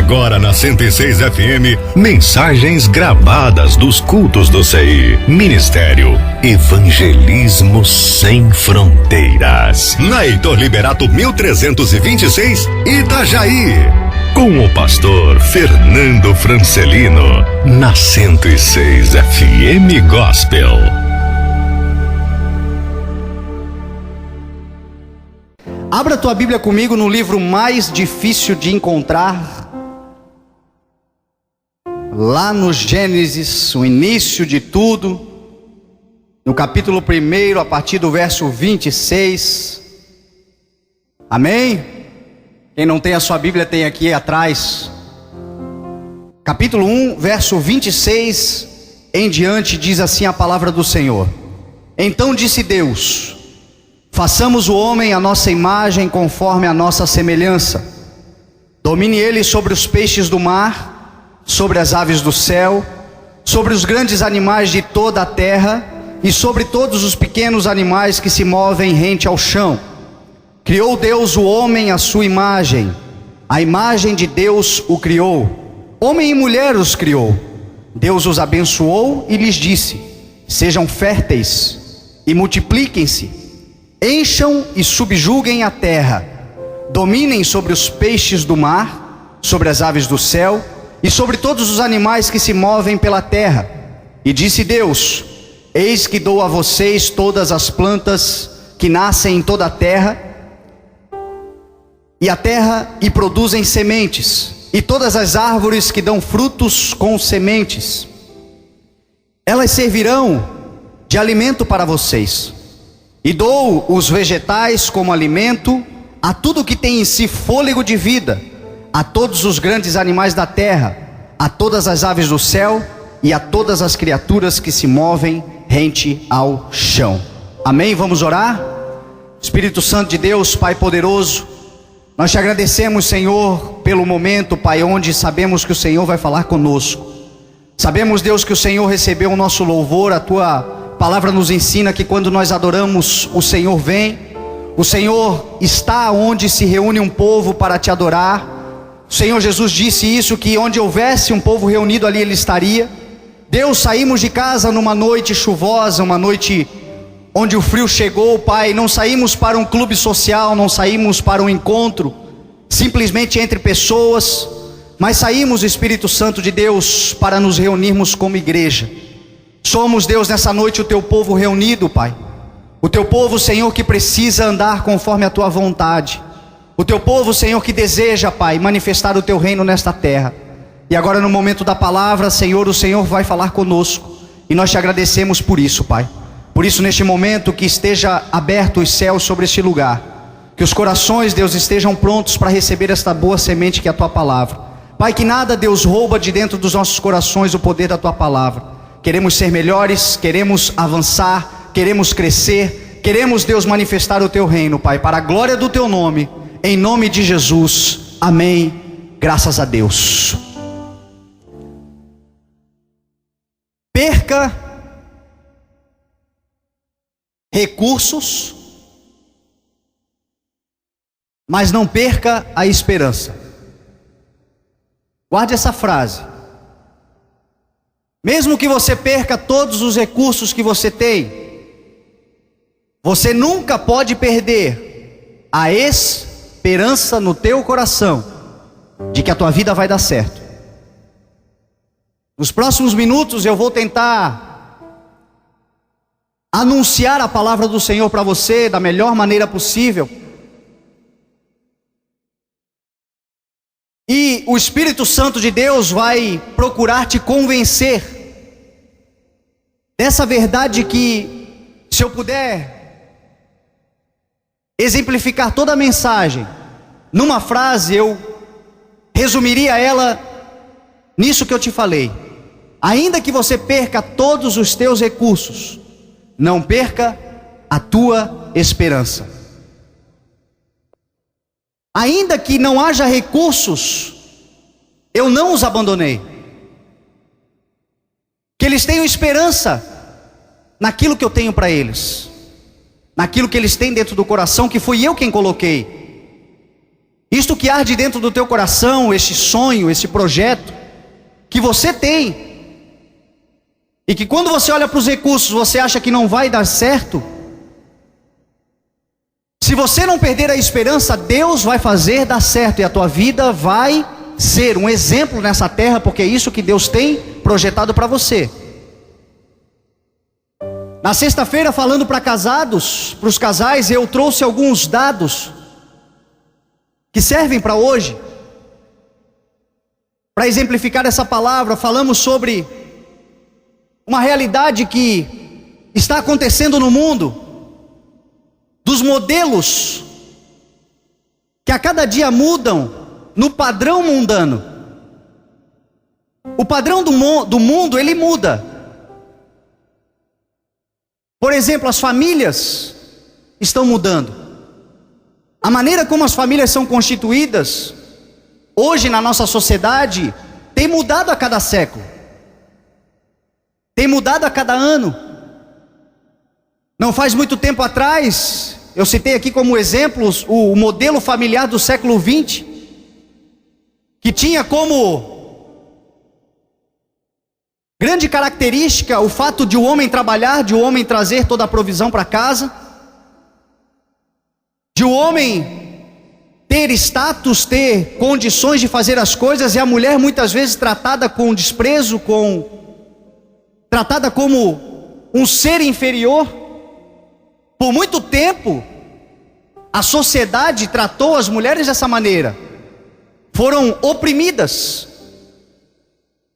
Agora na 106 FM, mensagens gravadas dos cultos do CI. Ministério Evangelismo Sem Fronteiras. Na Heitor Liberato 1326, Itajaí. Com o pastor Fernando Francelino. Na 106 FM Gospel. Abra tua Bíblia comigo no livro mais difícil de encontrar. Lá no Gênesis, o início de tudo, no capítulo 1, a partir do verso 26. Amém? Quem não tem a sua Bíblia tem aqui atrás. Capítulo 1, verso 26 em diante, diz assim a palavra do Senhor. Então disse Deus: façamos o homem à nossa imagem, conforme a nossa semelhança. Domine ele sobre os peixes do mar, sobre as aves do céu, sobre os grandes animais de toda a terra, e sobre todos os pequenos animais que se movem rente ao chão. Criou Deus o homem à sua imagem, a imagem de Deus o criou, homem e mulher os criou. Deus os abençoou e lhes disse: sejam férteis e multipliquem-se, encham e subjuguem a terra, dominem sobre os peixes do mar, sobre as aves do céu, e sobre todos os animais que se movem pela terra. E disse Deus: eis que dou a vocês todas as plantas que nascem em toda a terra, e produzem sementes, e todas as árvores que dão frutos com sementes. Elas servirão de alimento para vocês. E dou os vegetais como alimento a tudo que tem em si fôlego de vida, a todos os grandes animais da terra, a todas as aves do céu e a todas as criaturas que se movem rente ao chão. Amém? Vamos orar? Espírito Santo de Deus, Pai poderoso, nós te agradecemos, Senhor, pelo momento, Pai, onde sabemos que o Senhor vai falar conosco. Sabemos, Deus, que o Senhor recebeu o nosso louvor. A tua palavra nos ensina que quando nós adoramos, o Senhor vem. O Senhor está onde se reúne um povo para te adorar. O Senhor Jesus disse isso, que onde houvesse um povo reunido, ali Ele estaria. Deus, saímos de casa numa noite chuvosa, uma noite onde o frio chegou, Pai. Não saímos para um clube social, não saímos para um encontro simplesmente entre pessoas, mas saímos, Espírito Santo de Deus, para nos reunirmos como igreja. Somos, Deus, nessa noite o teu povo reunido, Pai. O teu povo, Senhor, que precisa andar conforme a tua vontade. O teu povo, Senhor, que deseja, Pai, manifestar o teu reino nesta terra. E agora no momento da palavra, Senhor, o Senhor vai falar conosco. E nós te agradecemos por isso, Pai. Por isso, neste momento, que esteja aberto os céus sobre este lugar. Que os corações, Deus, estejam prontos para receber esta boa semente que é a tua palavra. Pai, que nada, Deus, rouba de dentro dos nossos corações o poder da tua palavra. Queremos ser melhores, queremos avançar, queremos crescer, queremos, Deus, manifestar o teu reino, Pai, para a glória do teu nome, em nome de Jesus, amém, graças a Deus. Perca recursos, mas não perca a esperança. Guarde essa frase. Mesmo que você perca todos os recursos que você tem, você nunca pode perder a esperança no teu coração de que a tua vida vai dar certo. Nos próximos minutos eu vou tentar anunciar a palavra do Senhor para você da melhor maneira possível. E o Espírito Santo de Deus vai procurar te convencer dessa verdade que, se eu puder exemplificar toda a mensagem numa frase, eu resumiria ela nisso que eu te falei. Ainda que você perca todos os teus recursos, não perca a tua esperança. Ainda que não haja recursos, eu não os abandonei. Que eles tenham esperança naquilo que eu tenho para eles, naquilo que eles têm dentro do coração, que fui eu quem coloquei. Isto que arde dentro do teu coração, este sonho, esse projeto que você tem, e que quando você olha para os recursos, você acha que não vai dar certo. Se você não perder a esperança, Deus vai fazer dar certo, e a tua vida vai ser um exemplo nessa terra, porque é isso que Deus tem projetado para você. Na sexta-feira, falando para casados, para os casais, eu trouxe alguns dados que servem para hoje, para exemplificar essa palavra. Falamos sobre uma realidade que está acontecendo no mundo, dos modelos que a cada dia mudam no padrão mundano. O padrão do mundo, ele muda. Por exemplo, as famílias estão mudando. A maneira como as famílias são constituídas hoje na nossa sociedade tem mudado a cada século, tem mudado a cada ano. Não faz muito tempo atrás, eu citei aqui como exemplos o modelo familiar do século XX, que tinha como grande característica o fato de o homem trabalhar, de o homem trazer toda a provisão para casa, de o homem ter status, ter condições de fazer as coisas, e a mulher muitas vezes tratada com desprezo, tratada como um ser inferior. Por muito tempo, a sociedade tratou as mulheres dessa maneira. Foram oprimidas.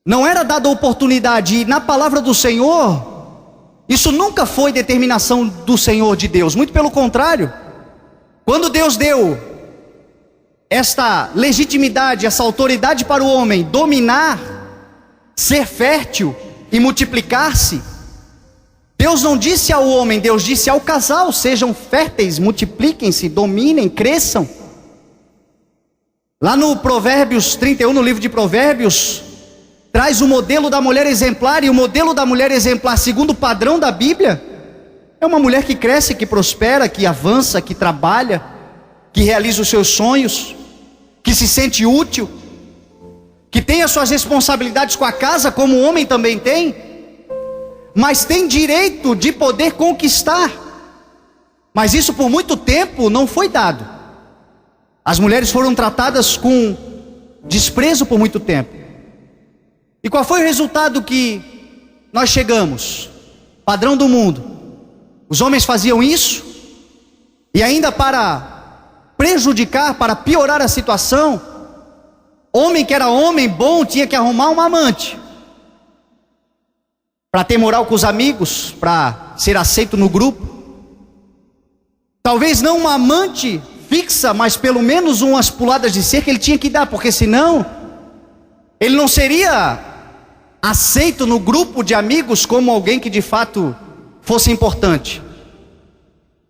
Não era dada oportunidade. E na palavra do Senhor, isso nunca foi determinação do Senhor de Deus. Muito pelo contrário. Quando Deus deu esta legitimidade, essa autoridade para o homem dominar, ser fértil e multiplicar-se, Deus não disse ao homem, Deus disse ao casal: sejam férteis, multipliquem-se, dominem, cresçam. Lá no Provérbios 31, no livro de Provérbios, traz o modelo da mulher exemplar, e o modelo da mulher exemplar, segundo o padrão da Bíblia, é uma mulher que cresce, que prospera, que avança, que trabalha, que realiza os seus sonhos, que se sente útil, que tem as suas responsabilidades com a casa, como o homem também tem, mas tem direito de poder conquistar. Mas isso por muito tempo não foi dado. As mulheres foram tratadas com desprezo por muito tempo. E qual foi o resultado que nós chegamos? Padrão do mundo. Os homens faziam isso, e ainda para prejudicar, para piorar a situação, homem que era homem bom tinha que arrumar uma amante, para ter moral com os amigos, para ser aceito no grupo. Talvez não uma amante fixa, mas pelo menos umas puladas de cerca ele tinha que dar, porque senão ele não seria aceito no grupo de amigos como alguém que de fato fosse importante.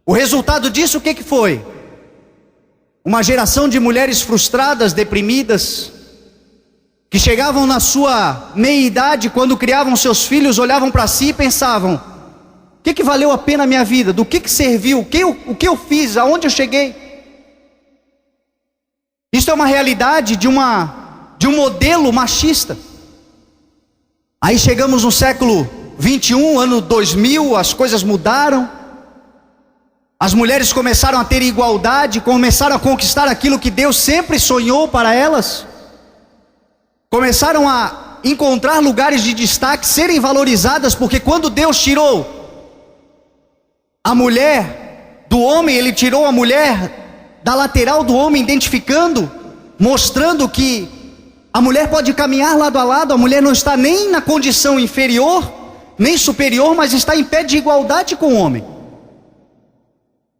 O resultado disso, o que foi? Uma geração de mulheres frustradas, deprimidas, que chegavam na sua meia-idade, quando criavam seus filhos, olhavam para si e pensavam: o que valeu a pena a minha vida? Do que serviu? O que eu fiz? Aonde eu cheguei? Isso é uma realidade de um modelo machista. Aí chegamos no século 21, ano 2000, as coisas mudaram. As mulheres começaram a ter igualdade, começaram a conquistar aquilo que Deus sempre sonhou para elas. Começaram a encontrar lugares de destaque, serem valorizadas, porque quando Deus tirou a mulher do homem, Ele tirou a mulher da lateral do homem, identificando, mostrando que a mulher pode caminhar lado a lado. A mulher não está nem na condição inferior, nem superior, mas está em pé de igualdade com o homem.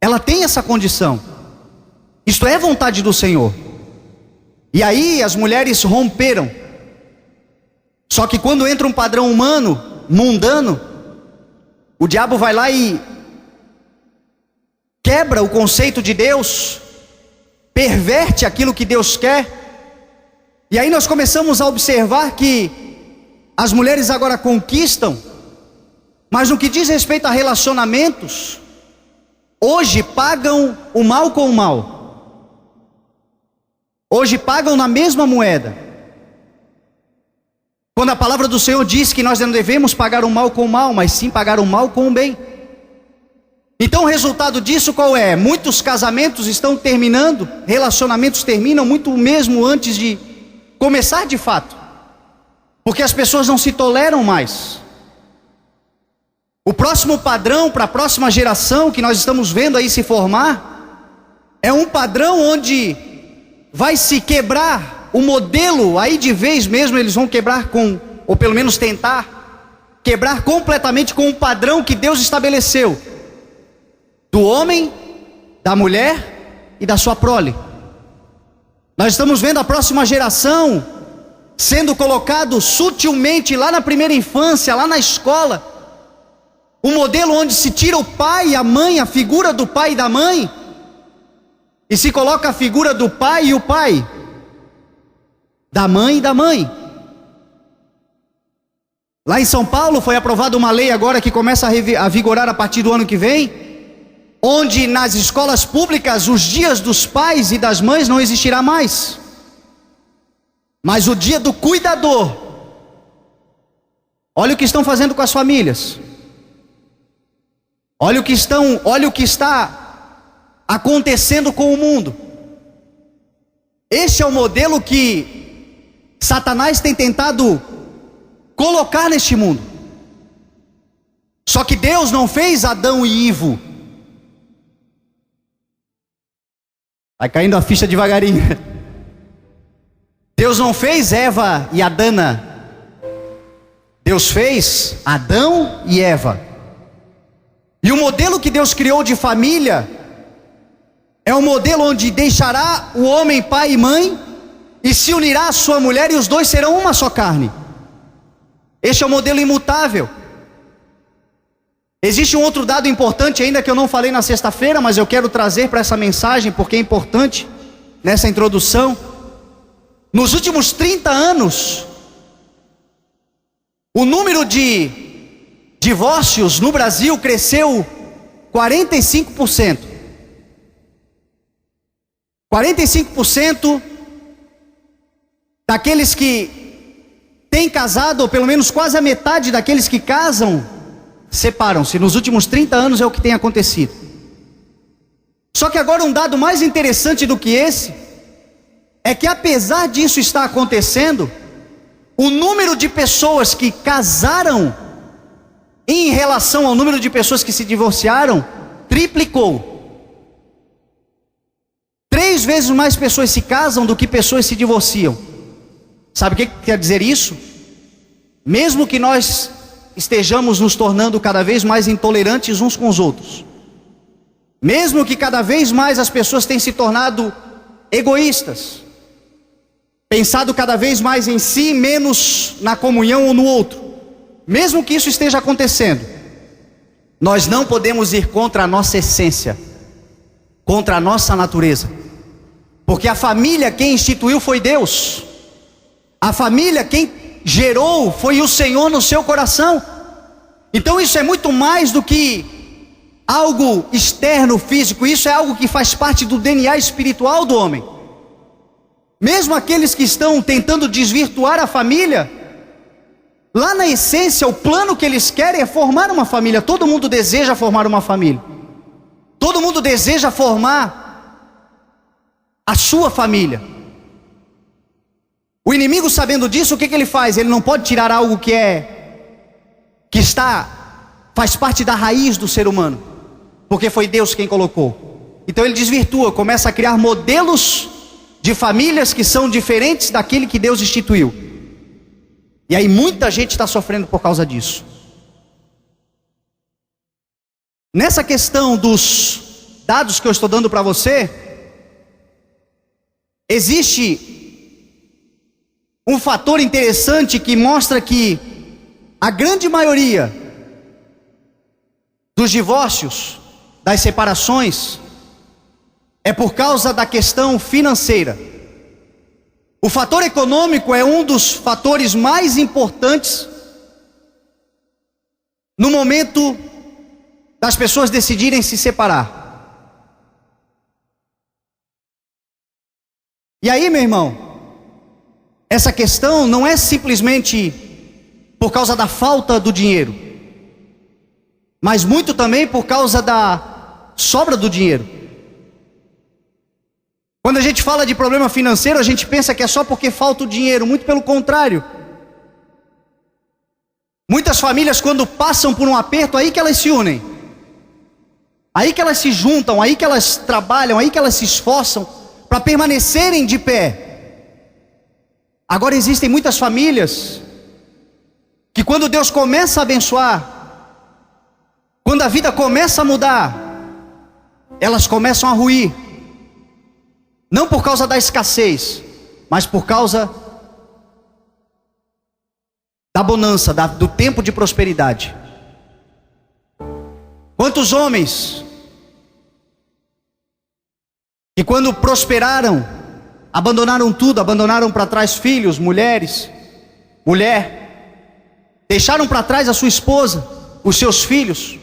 Ela tem essa condição. Isto é vontade do Senhor. E aí as mulheres romperam. Só que quando entra um padrão humano, mundano, o diabo vai lá e quebra o conceito de Deus, perverte aquilo que Deus quer. E aí nós começamos a observar que as mulheres agora conquistam, mas no que diz respeito a relacionamentos, hoje pagam o mal com o mal. hoje pagam na mesma moeda. Quando a palavra do Senhor diz que nós não devemos pagar o mal com o mal, mas sim pagar o mal com o bem. Então o resultado disso qual é? Muitos casamentos estão terminando, relacionamentos terminam muito mesmo antes de começar de fato. Porque as pessoas não se toleram mais. O próximo padrão para a próxima geração que nós estamos vendo aí se formar é um padrão onde vai se quebrar o modelo, aí de vez mesmo eles vão quebrar ou pelo menos tentar quebrar completamente com o padrão que Deus estabeleceu, do homem, da mulher e da sua prole. Nós estamos vendo a próxima geração sendo colocado sutilmente lá na primeira infância, lá na escola, um modelo onde se tira o pai e a mãe, a figura do pai e da mãe, e se coloca a figura do pai e o pai, da mãe e da mãe. Lá em São Paulo foi aprovada uma lei agora que começa a vigorar a partir do ano que vem, onde nas escolas públicas os dias dos pais e das mães não existirá mais, mas o dia do cuidador. Olha o que estão fazendo com as famílias. Olha o que está acontecendo com o mundo. Este é o modelo que Satanás tem tentado colocar neste mundo. Só que Deus não fez Adão e Ivo. Vai caindo a ficha devagarinho. Deus não fez Eva e Adana. Deus fez Adão e Eva. E o modelo que Deus criou de família é um modelo onde deixará o homem pai e mãe e se unirá à sua mulher e os dois serão uma só carne. Este é o modelo imutável. Existe um outro dado importante ainda que eu não falei na sexta-feira, mas eu quero trazer para essa mensagem porque é importante nessa introdução. Nos últimos 30 anos, o número de divórcios no Brasil cresceu 45%. 45% daqueles que têm casado, ou pelo menos quase a metade daqueles que casam, separam-se. Nos últimos 30 anos é o que tem acontecido. Só que agora um dado mais interessante do que esse, é que apesar disso estar acontecendo, o número de pessoas que casaram em relação ao número de pessoas que se divorciaram, triplicou. 3 vezes mais pessoas se casam do que pessoas se divorciam. Sabe o que quer dizer isso? Mesmo que nós estejamos nos tornando cada vez mais intolerantes uns com os outros, mesmo que cada vez mais as pessoas tenham se tornado egoístas, pensado cada vez mais em si, menos na comunhão ou no outro, mesmo que isso esteja acontecendo, nós não podemos ir contra a nossa essência, contra a nossa natureza, porque a família quem instituiu foi Deus, a família quem gerou foi o Senhor no seu coração. Então isso é muito mais do que algo externo, físico, isso é algo que faz parte do DNA espiritual do homem. Mesmo aqueles que estão tentando desvirtuar a família, lá na essência, o plano que eles querem é formar uma família. Todo mundo deseja formar uma família. Todo mundo deseja formar a sua família. O inimigo, sabendo disso, o que ele faz? Ele não pode tirar algo faz parte da raiz do ser humano, porque foi Deus quem colocou. Então ele desvirtua, começa a criar modelos de famílias que são diferentes daquele que Deus instituiu. E aí muita gente está sofrendo por causa disso. Nessa questão dos dados que eu estou dando para você, existe um fator interessante que mostra que a grande maioria dos divórcios, das separações, é por causa da questão financeira. O fator econômico é um dos fatores mais importantes no momento das pessoas decidirem se separar. E aí, meu irmão, essa questão não é simplesmente por causa da falta do dinheiro, mas muito também por causa da sobra do dinheiro. Quando a gente fala de problema financeiro, a gente pensa que é só porque falta o dinheiro. Muito pelo contrário. Muitas famílias, quando passam por um aperto, aí que elas se unem, aí que elas se juntam, aí que elas trabalham, aí que elas se esforçam para permanecerem de pé. Agora existem muitas famílias que, quando Deus começa a abençoar, quando a vida começa a mudar, elas começam a ruir. Não por causa da escassez, mas por causa da bonança, do tempo de prosperidade. Quantos homens que, quando prosperaram, abandonaram tudo, abandonaram para trás filhos, mulher, deixaram para trás a sua esposa, os seus filhos,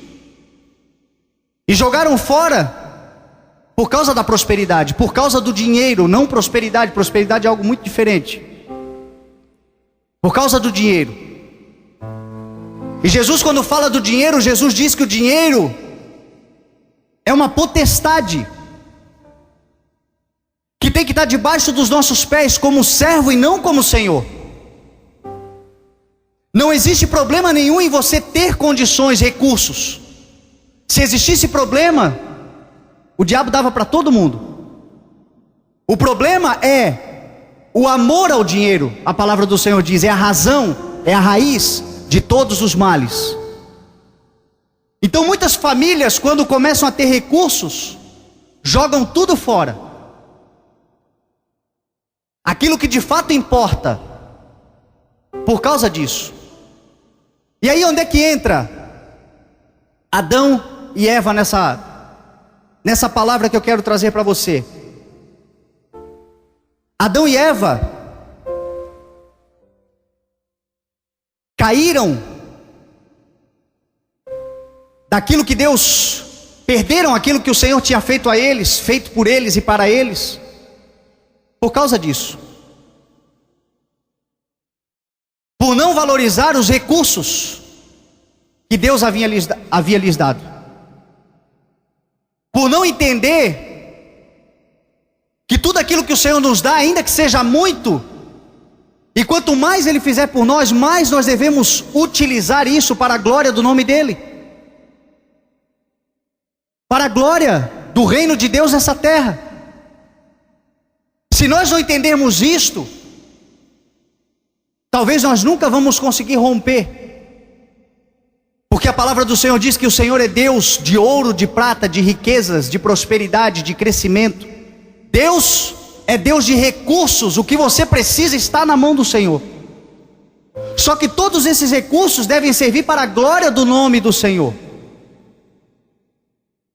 e jogaram fora por causa da prosperidade, por causa do dinheiro. Não prosperidade, prosperidade é algo muito diferente. Por causa do dinheiro. E Jesus, quando fala do dinheiro, Jesus diz que o dinheiro é uma potestade que tem que estar debaixo dos nossos pés como servo e não como senhor. Não existe problema nenhum em você ter condições, recursos. Se existisse problema, o diabo dava para todo mundo. O problema é o amor ao dinheiro. A palavra do Senhor diz, é a razão, é a raiz de todos os males. Então muitas famílias, quando começam a ter recursos, jogam tudo fora. Aquilo que de fato importa, por causa disso. E aí onde é que entra Adão e Eva nessa palavra que eu quero trazer para você? Adão e Eva caíram daquilo que Deus, perderam aquilo que o Senhor tinha feito a eles, feito por eles e para eles, por causa disso. Por não valorizar os recursos que Deus havia lhes dado. Por não entender que tudo aquilo que o Senhor nos dá, ainda que seja muito, e quanto mais Ele fizer por nós, mais nós devemos utilizar isso para a glória do nome dEle, para a glória do reino de Deus nessa terra. Se nós não entendermos isto, talvez nós nunca vamos conseguir romper. Porque a palavra do Senhor diz que o Senhor é Deus de ouro, de prata, de riquezas, de prosperidade, de crescimento. Deus é Deus de recursos. O que você precisa está na mão do Senhor. Só que todos esses recursos devem servir para a glória do nome do Senhor.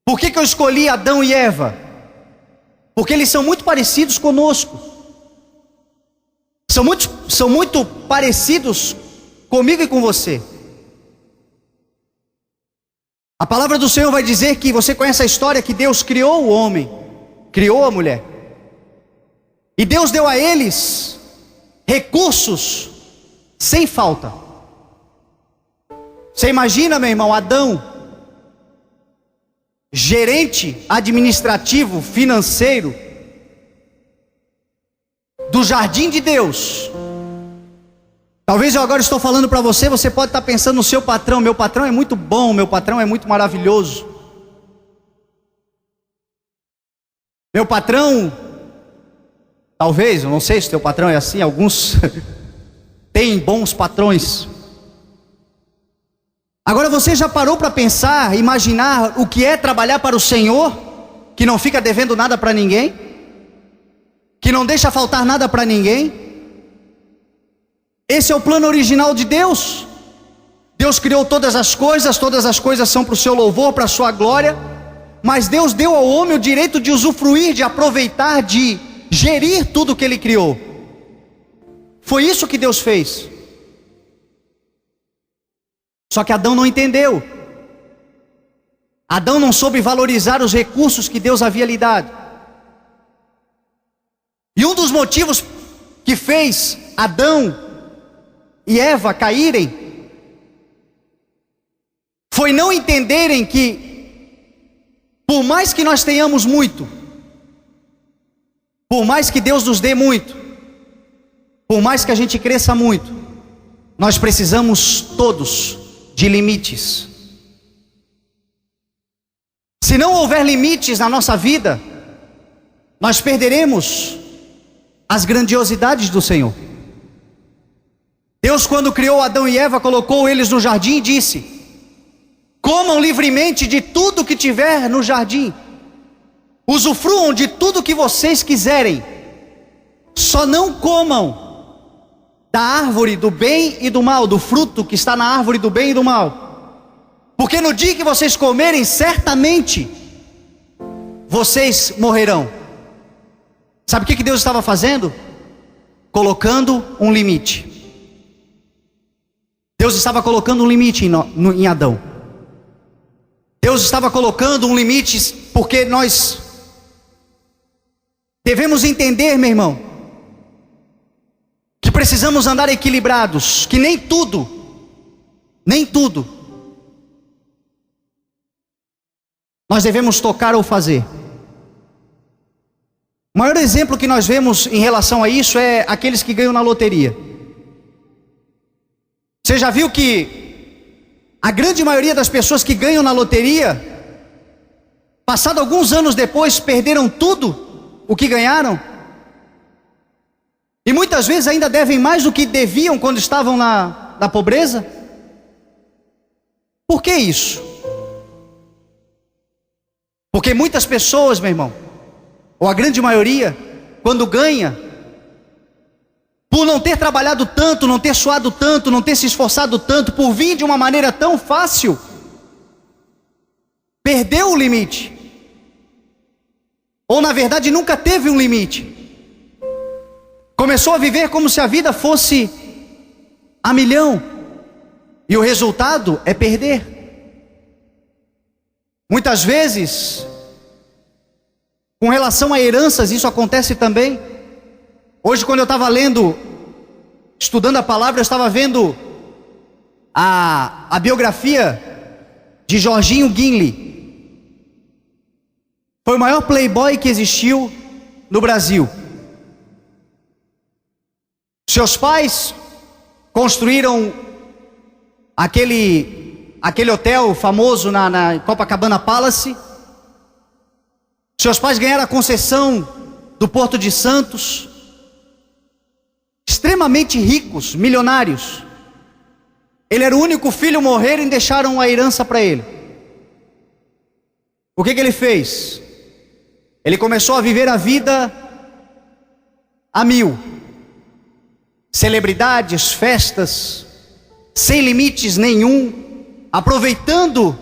Por que eu escolhi Adão e Eva? Porque eles são muito parecidos conosco. São muito parecidos comigo e com você. A palavra do Senhor vai dizer que, você conhece a história, que Deus criou o homem, criou a mulher. E Deus deu a eles recursos sem falta. Você imagina, meu irmão, Adão, gerente administrativo, financeiro, do jardim de Deus. Talvez eu agora estou falando para você, você pode estar pensando no seu patrão. Meu patrão é muito bom, meu patrão é muito maravilhoso. Meu patrão, talvez, eu não sei se teu patrão é assim, alguns têm bons patrões. Agora você já parou para pensar, imaginar o que é trabalhar para o Senhor, que não fica devendo nada para ninguém, que não deixa faltar nada para ninguém? Esse é o plano original de Deus. Deus criou todas as coisas são para o seu louvor, para a sua glória, mas Deus deu ao homem o direito de usufruir, de aproveitar, de gerir tudo que Ele criou. Foi isso que Deus fez. Só que Adão não entendeu. Adão não soube valorizar os recursos que Deus havia lhe dado. E um dos motivos que fez Adão e Eva caírem foi não entenderem que, por mais que nós tenhamos muito, por mais que Deus nos dê muito, por mais que a gente cresça muito, nós precisamos todos de limites. Se não houver limites na nossa vida, nós perderemos as grandiosidades do Senhor. Deus, quando criou Adão e Eva, colocou eles no jardim e disse: comam livremente de tudo que tiver no jardim, usufruam de tudo que vocês quiserem, só não comam da árvore do bem e do mal, do fruto que está na árvore do bem e do mal, porque no dia que vocês comerem, certamente vocês morrerão. Sabe o que Deus estava fazendo? Colocando um limite. Deus estava colocando um limite em Adão. Deus estava colocando um limite, porque nós devemos entender, meu irmão, que precisamos andar equilibrados, que nem tudo nós devemos tocar ou fazer. O maior exemplo que nós vemos em relação a isso é aqueles que ganham na loteria. Você já viu que a grande maioria das pessoas que ganham na loteria, passado alguns anos depois, perderam tudo o que ganharam? E muitas vezes ainda devem mais do que deviam quando estavam na pobreza? Por que isso? Porque muitas pessoas, meu irmão, ou a grande maioria, quando ganha, por não ter trabalhado tanto, não ter suado tanto, não ter se esforçado tanto, por vir de uma maneira tão fácil, perdeu o limite. Ou na verdade nunca teve um limite. Começou a viver como se a vida fosse a milhão. E o resultado é perder. Muitas vezes, com relação a heranças, isso acontece também. Hoje, quando eu estava estudando a palavra, eu estava vendo a biografia de Jorginho Guinle. Foi o maior playboy que existiu no Brasil. Seus pais construíram aquele hotel famoso na Copacabana Palace. Seus pais ganharam a concessão do Porto de Santos. Extremamente ricos, milionários. Ele era o único filho, morreram e deixaram a herança para ele. O que ele fez? Ele começou a viver a vida a mil. Celebridades, festas, sem limites nenhum, aproveitando,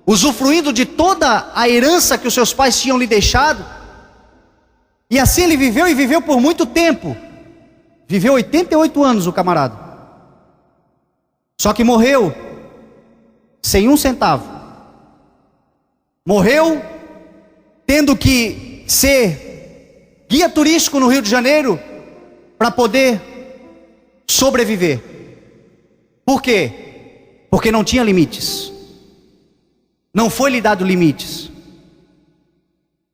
usufruindo de toda a herança que os seus pais tinham lhe deixado. E assim ele viveu e viveu por muito tempo. Viveu 88 anos o camarada. Só que morreu sem um centavo. Morreu tendo que ser guia turístico no Rio de Janeiro para poder sobreviver. Por quê? Porque não tinha limites. Não foi lhe dado limites.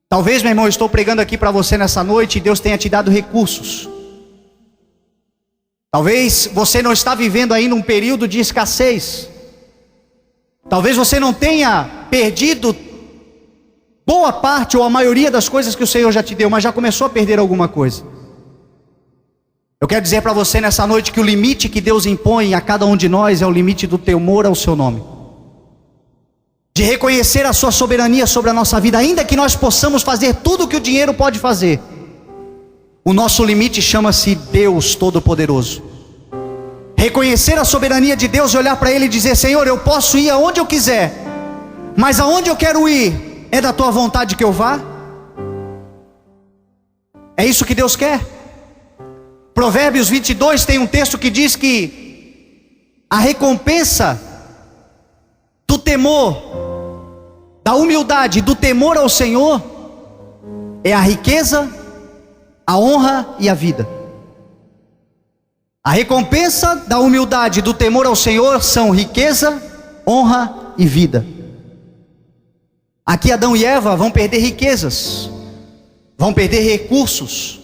Talvez, meu irmão, eu estou pregando aqui para você nessa noite e Deus tenha te dado recursos. Talvez você não está vivendo ainda um período de escassez. Talvez você não tenha perdido boa parte ou a maioria das coisas que o Senhor já te deu, mas já começou a perder alguma coisa. Eu quero dizer para você nessa noite que o limite que Deus impõe a cada um de nós é o limite do temor ao seu nome. De reconhecer a sua soberania sobre a nossa vida, ainda que nós possamos fazer tudo o que o dinheiro pode fazer. O nosso limite chama-se Deus Todo-Poderoso. Reconhecer a soberania de Deus e olhar para Ele e dizer: Senhor, eu posso ir aonde eu quiser, mas aonde eu quero ir, é da Tua vontade que eu vá? É isso que Deus quer. Provérbios 22 tem um texto que diz que a recompensa do temor, da humildade, do temor ao Senhor, é a riqueza, a honra e a vida. A recompensa da humildade e do temor ao Senhor são riqueza, honra e vida. Aqui Adão e Eva vão perder riquezas, vão perder recursos,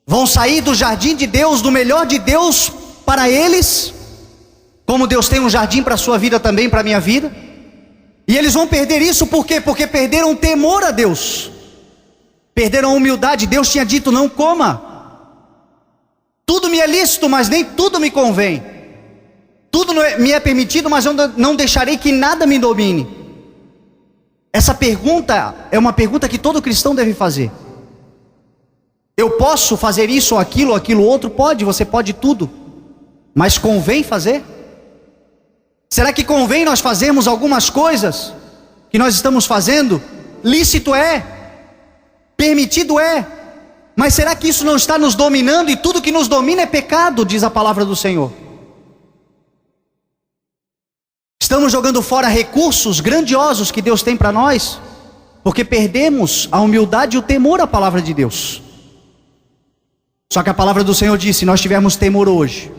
vão sair do jardim de Deus, do melhor de Deus para eles, como Deus tem um jardim para a sua vida também, para a minha vida. E eles vão perder isso por quê? Porque perderam o temor a Deus, perderam a humildade. Deus tinha dito: não coma. Tudo me é lícito, mas nem tudo me convém. Tudo me é permitido, mas eu não deixarei que nada me domine. Essa pergunta é uma pergunta que todo cristão deve fazer. Eu posso fazer isso ou aquilo outro? Pode, você pode tudo. Mas convém fazer? Será que convém nós fazermos algumas coisas que nós estamos fazendo? Lícito é, permitido é, mas será que isso não está nos dominando? E tudo que nos domina é pecado, diz a palavra do Senhor. Estamos jogando fora recursos grandiosos que Deus tem para nós, porque perdemos a humildade e o temor à palavra de Deus. Só que a palavra do Senhor diz: se nós tivermos temor hoje,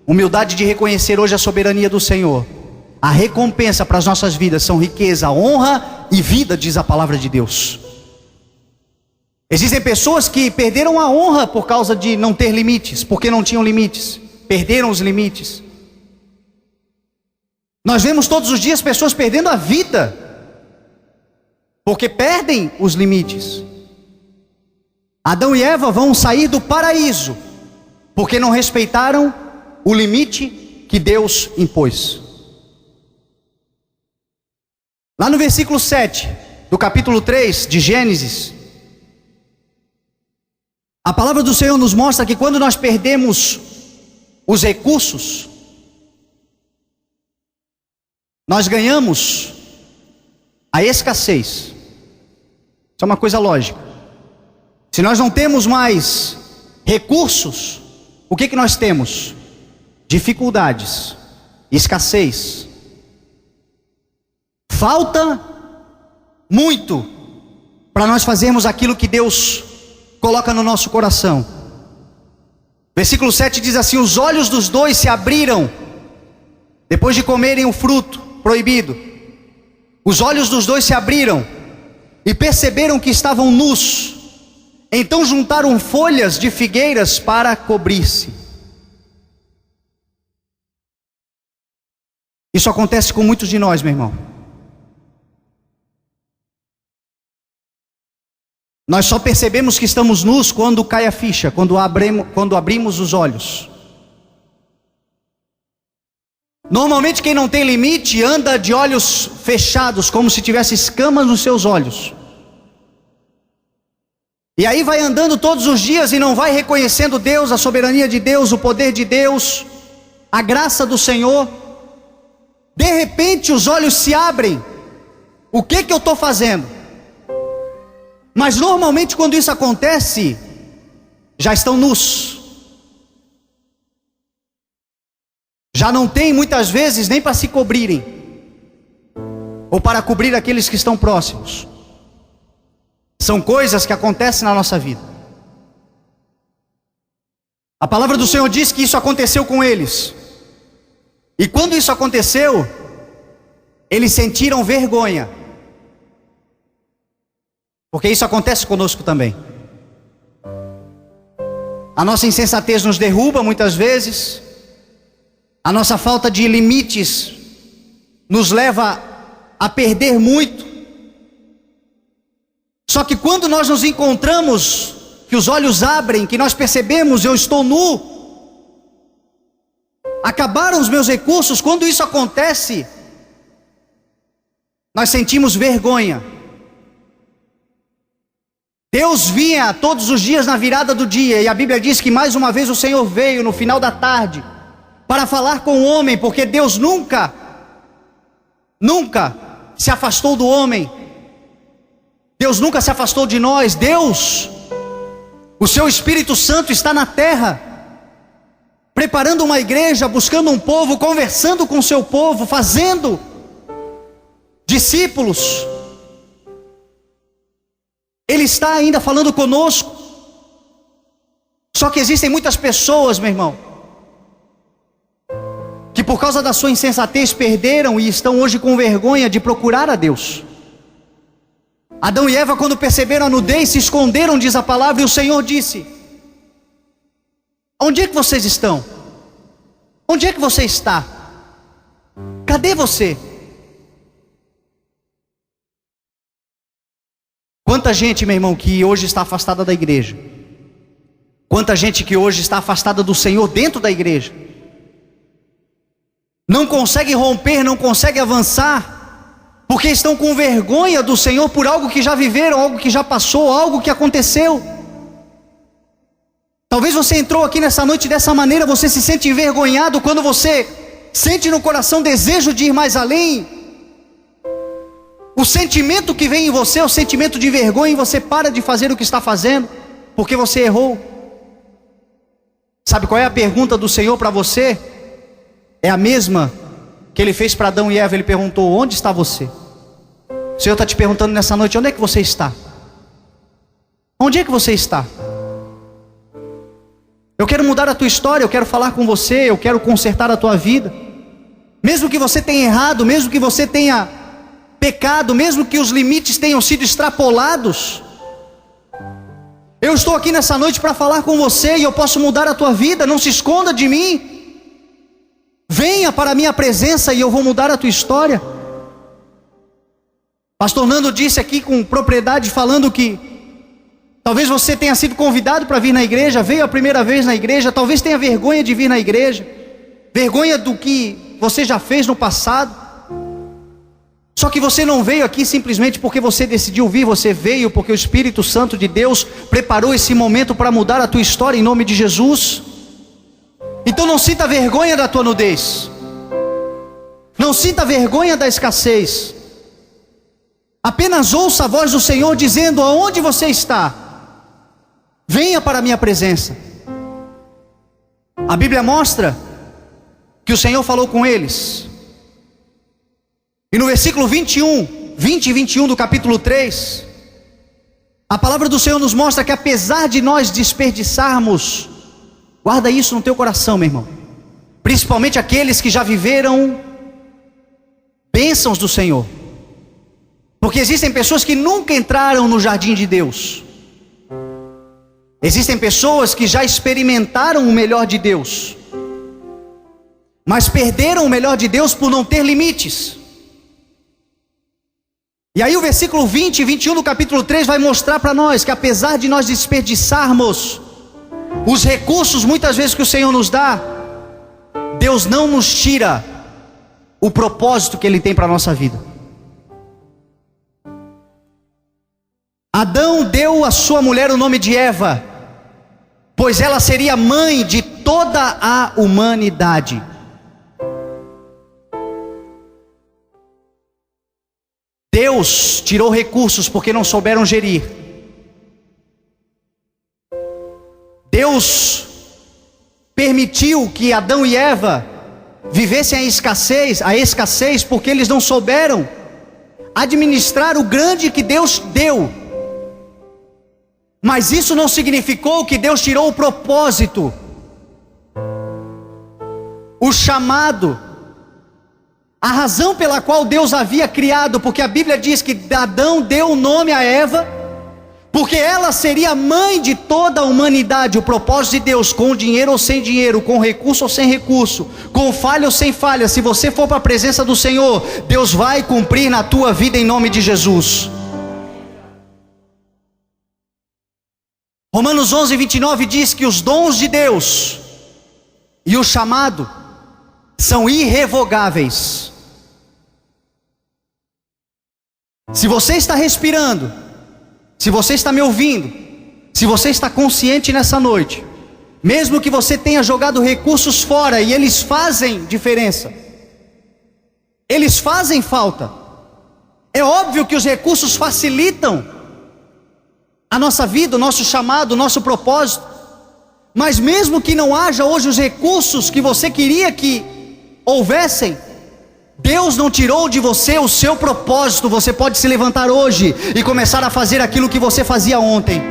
humildade de reconhecer hoje a soberania do Senhor, a recompensa para as nossas vidas são riqueza, honra e vida, diz a palavra de Deus. Existem pessoas que perderam a honra por causa de não ter limites, porque não tinham limites, perderam os limites. Nós vemos todos os dias pessoas perdendo a vida, porque perdem os limites. Adão e Eva vão sair do paraíso, porque não respeitaram o limite que Deus impôs. Lá no versículo 7, do capítulo 3 de Gênesis, a palavra do Senhor nos mostra que quando nós perdemos os recursos, nós ganhamos a escassez. Isso é uma coisa lógica. Se nós não temos mais recursos, o que nós temos? Dificuldades, escassez. Falta muito para nós fazermos aquilo que Deus coloca no nosso coração. Versículo 7 diz assim: os olhos dos dois se abriram, depois de comerem o fruto proibido. Os olhos dos dois se abriram e perceberam que estavam nus. Então juntaram folhas de figueiras para cobrir-se. Isso acontece com muitos de nós, meu irmão. Nós só percebemos que estamos nus quando cai a ficha, quando abrimos os olhos. Normalmente quem não tem limite anda de olhos fechados, como se tivesse escamas nos seus olhos. E aí vai andando todos os dias e não vai reconhecendo Deus, a soberania de Deus, o poder de Deus, a graça do Senhor. De repente os olhos se abrem. O que eu estou fazendo? Mas normalmente quando isso acontece, já estão nus. Já não tem muitas vezes nem para se cobrirem, ou para cobrir aqueles que estão próximos. São coisas que acontecem na nossa vida. A palavra do Senhor diz que isso aconteceu com eles. E quando isso aconteceu, eles sentiram vergonha. Porque isso acontece conosco também. A nossa insensatez nos derruba muitas vezes. A nossa falta de limites nos leva a perder muito. Só que quando nós nos encontramos, que os olhos abrem, que nós percebemos: eu estou nu, acabaram os meus recursos. Quando isso acontece, nós sentimos vergonha. Deus vinha todos os dias na virada do dia, e a Bíblia diz que mais uma vez o Senhor veio no final da tarde para falar com o homem, porque Deus nunca se afastou do homem. Deus nunca se afastou de nós. Deus, o seu Espírito Santo está na terra, preparando uma igreja, buscando um povo, conversando com o seu povo, fazendo discípulos. Ele está ainda falando conosco. Só que existem muitas pessoas, meu irmão, que por causa da sua insensatez perderam e estão hoje com vergonha de procurar a Deus. Adão e Eva, quando perceberam a nudez, se esconderam, diz a palavra, e o Senhor disse: onde é que vocês estão? Onde é que você está? Cadê você? Quanta gente, meu irmão, que hoje está afastada da igreja. Quanta gente que hoje está afastada do Senhor dentro da igreja. Não consegue romper, não consegue avançar, porque estão com vergonha do Senhor por algo que já viveram, algo que já passou, algo que aconteceu. Talvez você entrou aqui nessa noite dessa maneira, você se sente envergonhado quando você sente no coração desejo de ir mais além. O sentimento que vem em você é o sentimento de vergonha, e você para de fazer o que está fazendo, porque você errou. Sabe qual é a pergunta do Senhor para você? É a mesma que Ele fez para Adão e Eva. Ele perguntou: onde está você? O Senhor está te perguntando nessa noite: onde é que você está? Onde é que você está? Eu quero mudar a tua história, eu quero falar com você, eu quero consertar a tua vida. Mesmo que você tenha errado, mesmo que você tenha pecado, mesmo que os limites tenham sido extrapolados, eu estou aqui nessa noite para falar com você, e eu posso mudar a tua vida. Não se esconda de mim. Venha para a minha presença e eu vou mudar a tua história. Pastor Nando disse aqui com propriedade, falando que talvez você tenha sido convidado para vir na igreja, veio a primeira vez na igreja, talvez tenha vergonha de vir na igreja, vergonha do que você já fez no passado. Só que você não veio aqui simplesmente porque você decidiu vir, você veio porque o Espírito Santo de Deus preparou esse momento para mudar a tua história em nome de Jesus. Então não sinta vergonha da tua nudez, não sinta vergonha da escassez. Apenas ouça a voz do Senhor dizendo: aonde você está? Venha para a minha presença. A Bíblia mostra que o Senhor falou com eles. E no versículo 20 e 21 do capítulo 3, a palavra do Senhor nos mostra que apesar de nós desperdiçarmos, guarda isso no teu coração, meu irmão, principalmente aqueles que já viveram bênçãos do Senhor, porque existem pessoas que nunca entraram no jardim de Deus. Existem pessoas que já experimentaram o melhor de Deus, mas perderam o melhor de Deus por não ter limites. E aí o versículo 20 e 21 do capítulo 3 vai mostrar para nós que apesar de nós desperdiçarmos os recursos muitas vezes que o Senhor nos dá, Deus não nos tira o propósito que Ele tem para a nossa vida. Adão deu à sua mulher o nome de Eva, pois ela seria mãe de toda a humanidade. Deus tirou recursos porque não souberam gerir. Deus permitiu que Adão e Eva vivessem a escassez porque eles não souberam administrar o grande que Deus deu. Mas isso não significou que Deus tirou o propósito, o chamado, a razão pela qual Deus havia criado, porque a Bíblia diz que Adão deu o nome a Eva, porque ela seria mãe de toda a humanidade. O propósito de Deus, com dinheiro ou sem dinheiro, com recurso ou sem recurso, com falha ou sem falha, se você for para a presença do Senhor, Deus vai cumprir na tua vida em nome de Jesus. Romanos 11, 29 diz que os dons de Deus e o chamado são irrevogáveis. Se você está respirando, se você está me ouvindo, se você está consciente nessa noite, mesmo que você tenha jogado recursos fora, e eles fazem diferença, eles fazem falta. É óbvio que os recursos facilitam a nossa vida, o nosso chamado, o nosso propósito. Mas mesmo que não haja hoje os recursos que você queria que houvessem, Deus não tirou de você o seu propósito. Você pode se levantar hoje e começar a fazer aquilo que você fazia ontem.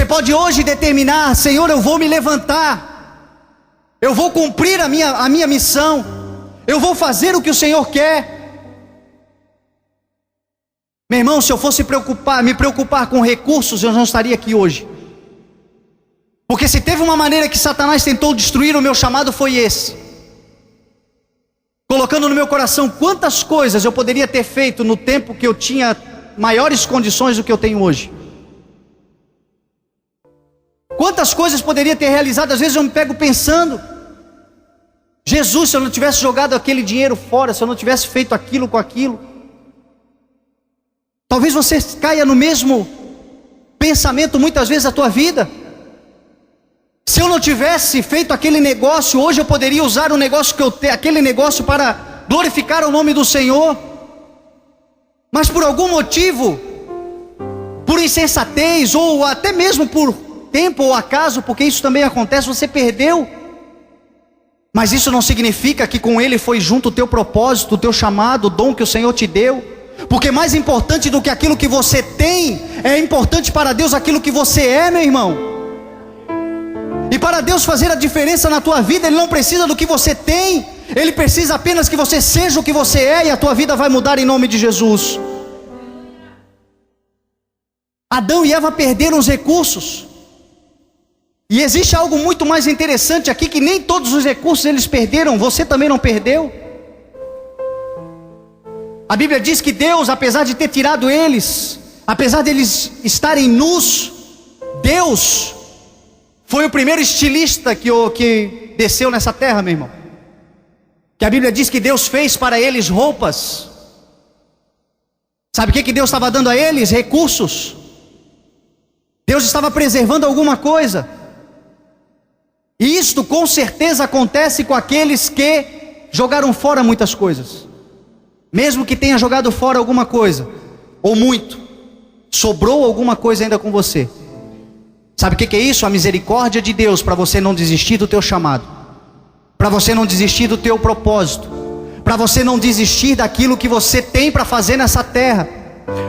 Você pode hoje determinar: Senhor, eu vou me levantar, eu vou cumprir a minha missão, eu vou fazer o que o Senhor quer. Meu irmão, se eu fosse me preocupar com recursos, eu não estaria aqui hoje. Porque se teve uma maneira que Satanás tentou destruir o meu chamado, foi esse. Colocando no meu coração quantas coisas eu poderia ter feito no tempo que eu tinha maiores condições do que eu tenho hoje. Quantas coisas poderia ter realizado. Às vezes eu me pego pensando: Jesus, se eu não tivesse jogado aquele dinheiro fora, se eu não tivesse feito aquilo com aquilo. Talvez você caia no mesmo pensamento muitas vezes da tua vida. Se eu não tivesse feito aquele negócio, hoje eu poderia usar o negócio que eu tenho, aquele negócio, para glorificar o nome do Senhor. Mas por algum motivo, por insensatez, ou até mesmo por tempo ou acaso, porque isso também acontece, você perdeu. Mas isso não significa que com ele foi junto o teu propósito, o teu chamado, o dom que o Senhor te deu. Porque mais importante do que aquilo que você tem, é importante para Deus aquilo que você é, meu irmão. E para Deus fazer a diferença na tua vida, Ele não precisa do que você tem, Ele precisa apenas que você seja o que você é, e a tua vida vai mudar em nome de Jesus. Adão e Eva perderam os recursos. E existe algo muito mais interessante aqui, que nem todos os recursos eles perderam, você também não perdeu. A Bíblia diz que Deus, apesar de ter tirado eles, apesar de eles estarem nus, Deus foi o primeiro estilista que desceu nessa terra, meu irmão. Que a Bíblia diz que Deus fez para eles roupas. Sabe o que Deus estava dando a eles? Recursos. Deus estava preservando alguma coisa. E isto com certeza acontece com aqueles que jogaram fora muitas coisas. Mesmo que tenha jogado fora alguma coisa, ou muito, sobrou alguma coisa ainda com você. Sabe o que é isso? A misericórdia de Deus para você não desistir do teu chamado, para você não desistir do teu propósito, para você não desistir daquilo que você tem para fazer nessa terra,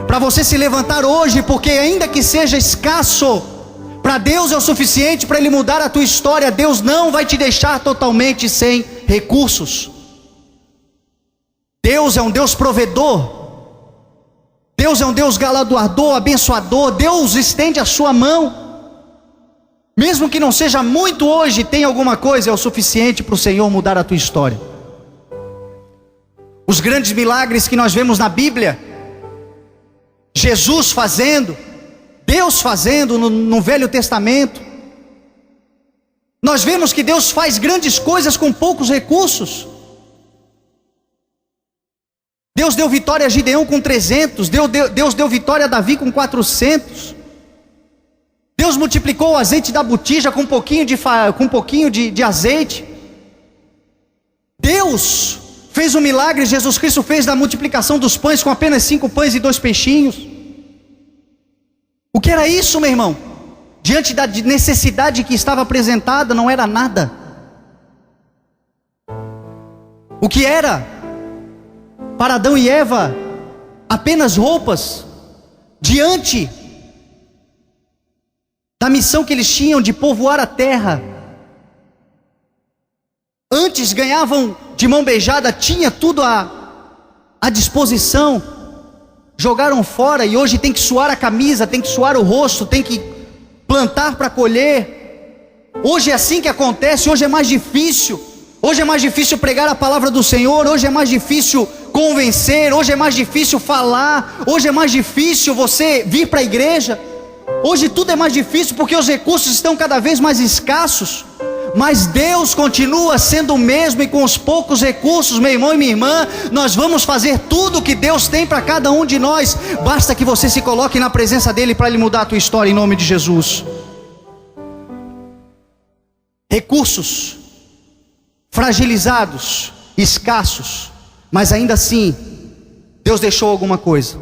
para você se levantar hoje, porque ainda que seja escasso, para Deus é o suficiente para Ele mudar a tua história. Deus não vai te deixar totalmente sem recursos. Deus é um Deus provedor, Deus é um Deus galardoador, abençoador. Deus estende a sua mão. Mesmo que não seja muito hoje, tem alguma coisa, é o suficiente para o Senhor mudar a tua história. Os grandes milagres que nós vemos na Bíblia, Jesus fazendo, Deus fazendo no Velho Testamento, nós vemos que Deus faz grandes coisas com poucos recursos. Deus deu vitória a Gideão com 300, Deus deu vitória a Davi com 400. Deus multiplicou o azeite da botija com um pouquinho de azeite. Deus fez um milagre, Jesus Cristo fez da multiplicação dos pães com apenas 5 pães e 2 peixinhos. O que era isso, meu irmão? Diante da necessidade que estava apresentada, não era nada. O que era para Adão e Eva apenas roupas, diante da missão que eles tinham de povoar a terra. Antes ganhavam de mão beijada, tinha tudo à disposição, jogaram fora e hoje tem que suar a camisa, tem que suar o rosto, tem que plantar para colher. Hoje é assim que acontece, hoje é mais difícil. Hoje é mais difícil pregar a palavra do Senhor, hoje é mais difícil convencer, hoje é mais difícil falar, hoje é mais difícil você vir para a igreja. Hoje tudo é mais difícil porque os recursos estão cada vez mais escassos. Mas Deus continua sendo o mesmo, e com os poucos recursos, meu irmão e minha irmã, nós vamos fazer tudo o que Deus tem para cada um de nós. Basta que você se coloque na presença dEle para Ele mudar a tua história em nome de Jesus. Recursos fragilizados, escassos, mas ainda assim Deus deixou alguma coisa.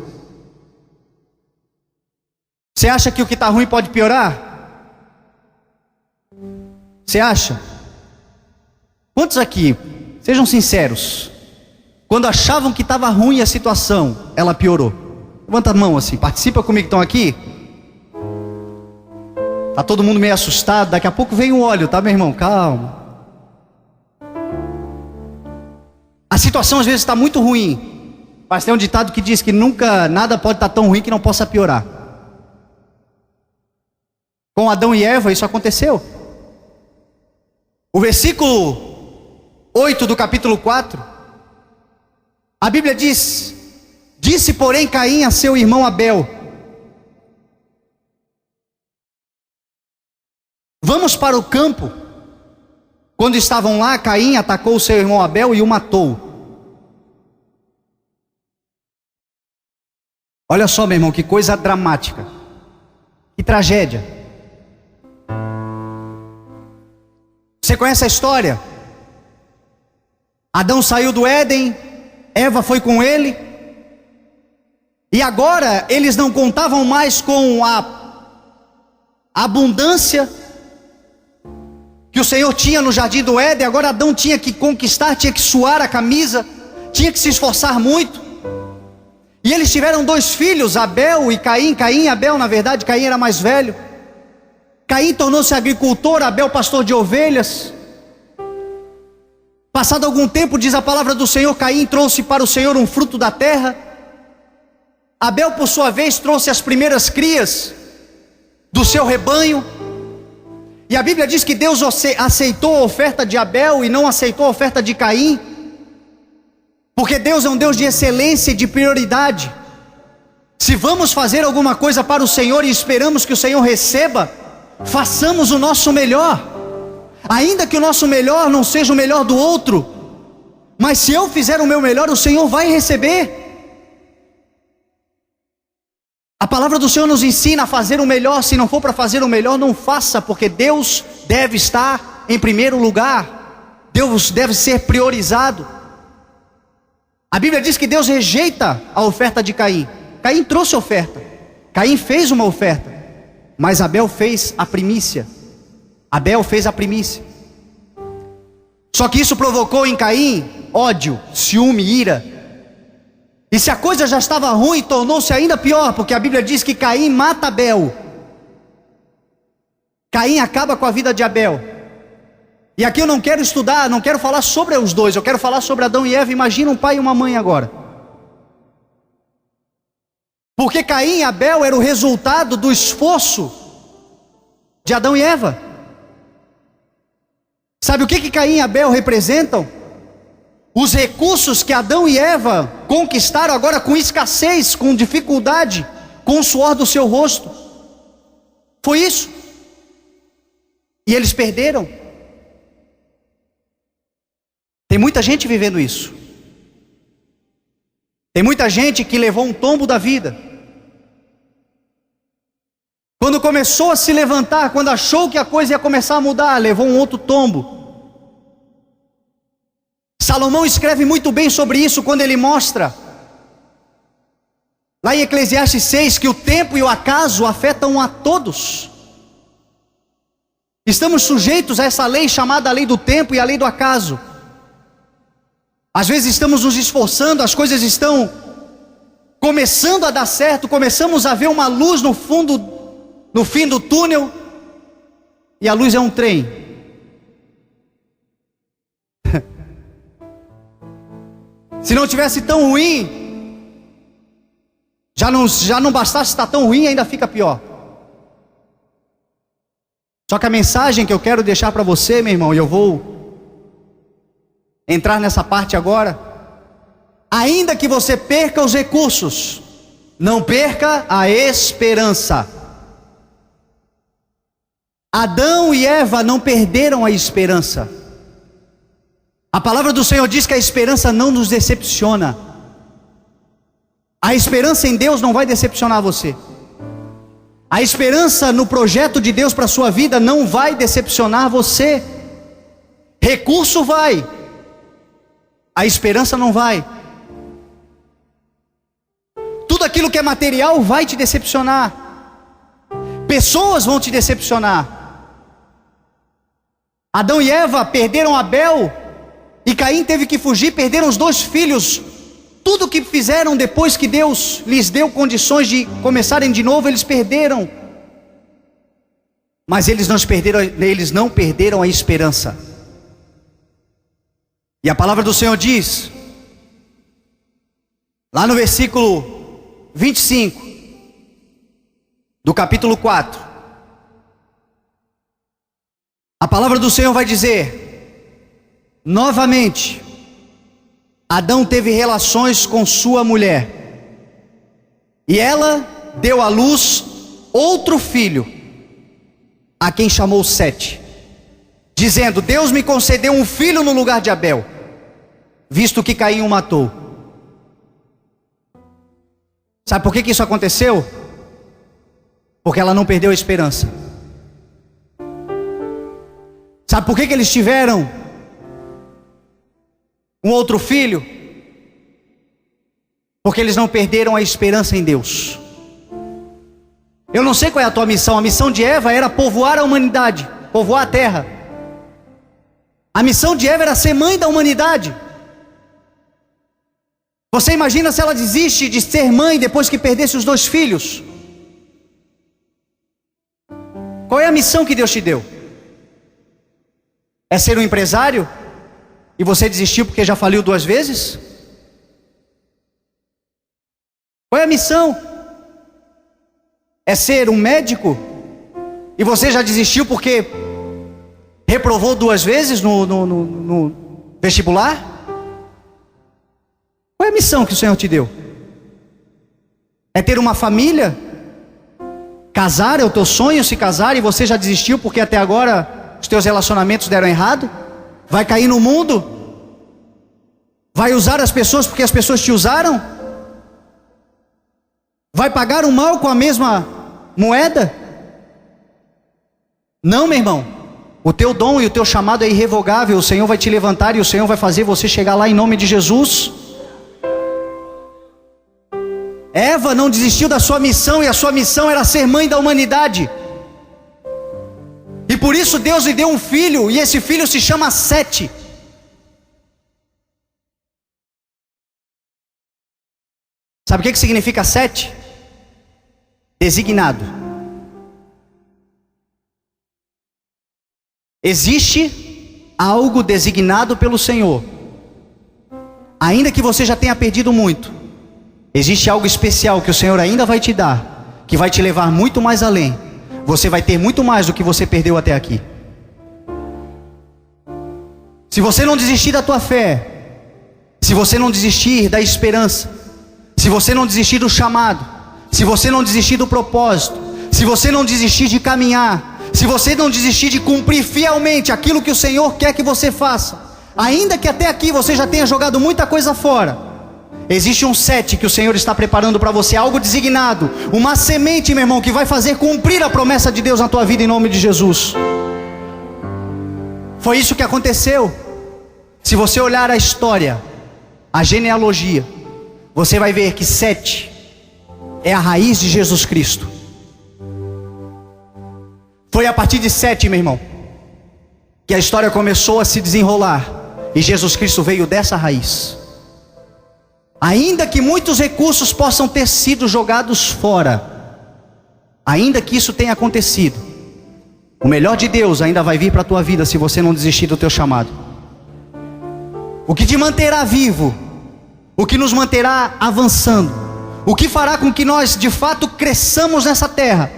Você acha que o que está ruim pode piorar? Você acha? Quantos aqui, sejam sinceros, quando achavam que estava ruim a situação, ela piorou? Levanta a mão assim, participa comigo que estão aqui. Tá todo mundo meio assustado. Daqui a pouco vem o óleo, tá, meu irmão? Calma. A situação às vezes está muito ruim, mas tem um ditado que diz que nunca nada pode estar tão ruim que não possa piorar. Com Adão e Eva isso aconteceu. O versículo 8 do capítulo 4, a Bíblia diz: disse porém Caim a seu irmão Abel: vamos para o campo. Quando estavam lá, Caim atacou o seu irmão Abel e o matou. Olha só, meu irmão, que coisa dramática, que tragédia. Você conhece a história? Adão saiu do Éden, Eva foi com ele, e agora eles não contavam mais com a abundância que o Senhor tinha no jardim do Éden. Agora Adão tinha que conquistar, tinha que suar a camisa, tinha que se esforçar muito. E eles tiveram 2 filhos, Abel e Caim. Caim e Abel, na verdade, Caim era mais velho. Caim tornou-se agricultor, Abel pastor de ovelhas. Passado algum tempo, diz a palavra do Senhor, Caim trouxe para o Senhor um fruto da terra. Abel, por sua vez, trouxe as primeiras crias do seu rebanho. E a Bíblia diz que Deus aceitou a oferta de Abel e não aceitou a oferta de Caim, porque Deus é um Deus de excelência e de prioridade. Se vamos fazer alguma coisa para o Senhor e esperamos que o Senhor receba, façamos o nosso melhor, ainda que o nosso melhor não seja o melhor do outro, mas se eu fizer o meu melhor, o Senhor vai receber. A palavra do Senhor nos ensina a fazer o melhor. Se não for para fazer o melhor, não faça, porque Deus deve estar em primeiro lugar, Deus deve ser priorizado. A Bíblia diz que Deus rejeita a oferta de Caim. Caim trouxe oferta, Caim fez uma oferta, mas Abel fez a primícia. Abel fez a primícia. Só que isso provocou em Caim ódio, ciúme, ira. E se a coisa já estava ruim, tornou-se ainda pior, porque a Bíblia diz que Caim mata Abel. Caim acaba com a vida de Abel. E aqui eu não quero estudar, não quero falar sobre os dois, eu quero falar sobre Adão e Eva. Imagina um pai e uma mãe agora. Porque Caim e Abel era o resultado do esforço de Adão e Eva. Sabe o que Caim e Abel representam? Os recursos que Adão e Eva conquistaram agora com escassez, com dificuldade, com o suor do seu rosto. Foi isso. E eles perderam. Tem muita gente vivendo isso. Tem muita gente que levou um tombo da vida. Quando começou a se levantar, quando achou que a coisa ia começar a mudar, levou um outro tombo. Salomão escreve muito bem sobre isso quando ele mostra, lá em Eclesiastes 6, que o tempo e o acaso afetam a todos. Estamos sujeitos a essa lei chamada lei do tempo e a lei do acaso. Às vezes estamos nos esforçando, as coisas estão começando a dar certo, começamos a ver uma luz no fim do túnel, e a luz é um trem. Se não tivesse tão ruim, já não bastasse estar tão ruim, ainda fica pior. Só que a mensagem que eu quero deixar para você, meu irmão, e eu vou entrar nessa parte agora: ainda que você perca os recursos, não perca a esperança. Adão e Eva não perderam a esperança. A palavra do Senhor diz que a esperança não nos decepciona. A esperança em Deus não vai decepcionar você. A esperança no projeto de Deus para a sua vida não vai decepcionar você. Recurso vai, a esperança não vai. Tudo aquilo que é material vai te decepcionar. Pessoas vão te decepcionar. Adão e Eva perderam Abel, e Caim teve que fugir, perderam os 2 filhos. Tudo que fizeram depois que Deus lhes deu condições de começarem de novo, eles perderam. mas eles não perderam a esperança. E a palavra do Senhor diz, lá no versículo 25, do capítulo 4, a palavra do Senhor vai dizer: novamente, Adão teve relações com sua mulher, e ela deu à luz outro filho, a quem chamou Sete, dizendo: Deus me concedeu um filho no lugar de Abel, visto que Caim o matou. Sabe por que isso aconteceu? Porque ela não perdeu a esperança. Sabe por que eles tiveram um outro filho? Porque eles não perderam a esperança em Deus. Eu não sei qual é a tua missão. A missão de Eva era povoar a humanidade, povoar a terra. A missão de Eva era ser mãe da humanidade. Você imagina se ela desiste de ser mãe depois que perdesse os 2 filhos? Qual é a missão que Deus te deu? É ser um empresário? E você desistiu porque já faliu 2 vezes? Qual é a missão? É ser um médico? E você já desistiu porque reprovou 2 vezes no vestibular? Qual é a missão que o Senhor te deu? É ter uma família? Casar é o teu sonho, se casar, e você já desistiu porque até agora os teus relacionamentos deram errado? Vai cair no mundo? Vai usar as pessoas porque as pessoas te usaram? Vai pagar o mal com a mesma moeda? Não, meu irmão. O teu dom e o teu chamado é irrevogável. O Senhor vai te levantar e o Senhor vai fazer você chegar lá em nome de Jesus. Eva não desistiu da sua missão, e a sua missão era ser mãe da humanidade. E por isso Deus lhe deu um filho, e esse filho se chama Sete. Sabe o que significa Sete? Designado. Existe algo designado pelo Senhor. Ainda que você já tenha perdido muito, existe algo especial que o Senhor ainda vai te dar, que vai te levar muito mais além. Você vai ter muito mais do que você perdeu até aqui. Se você não desistir da tua fé, se você não desistir da esperança, se você não desistir do chamado, se você não desistir do propósito, se você não desistir de caminhar, se você não desistir de cumprir fielmente aquilo que o Senhor quer que você faça, ainda que até aqui você já tenha jogado muita coisa fora, existe um 7 que o Senhor está preparando para você, algo designado, uma semente, meu irmão, que vai fazer cumprir a promessa de Deus na tua vida em nome de Jesus. Foi isso que aconteceu. Se você olhar a história, a genealogia, você vai ver que 7 é a raiz de Jesus Cristo. Foi a partir de 7, meu irmão, que a história começou a se desenrolar, e Jesus Cristo veio dessa raiz. Ainda que muitos recursos possam ter sido jogados fora, ainda que isso tenha acontecido, o melhor de Deus ainda vai vir para a tua vida se você não desistir do teu chamado. O que te manterá vivo, o que nos manterá avançando, o que fará com que nós de fato cresçamos nessa terra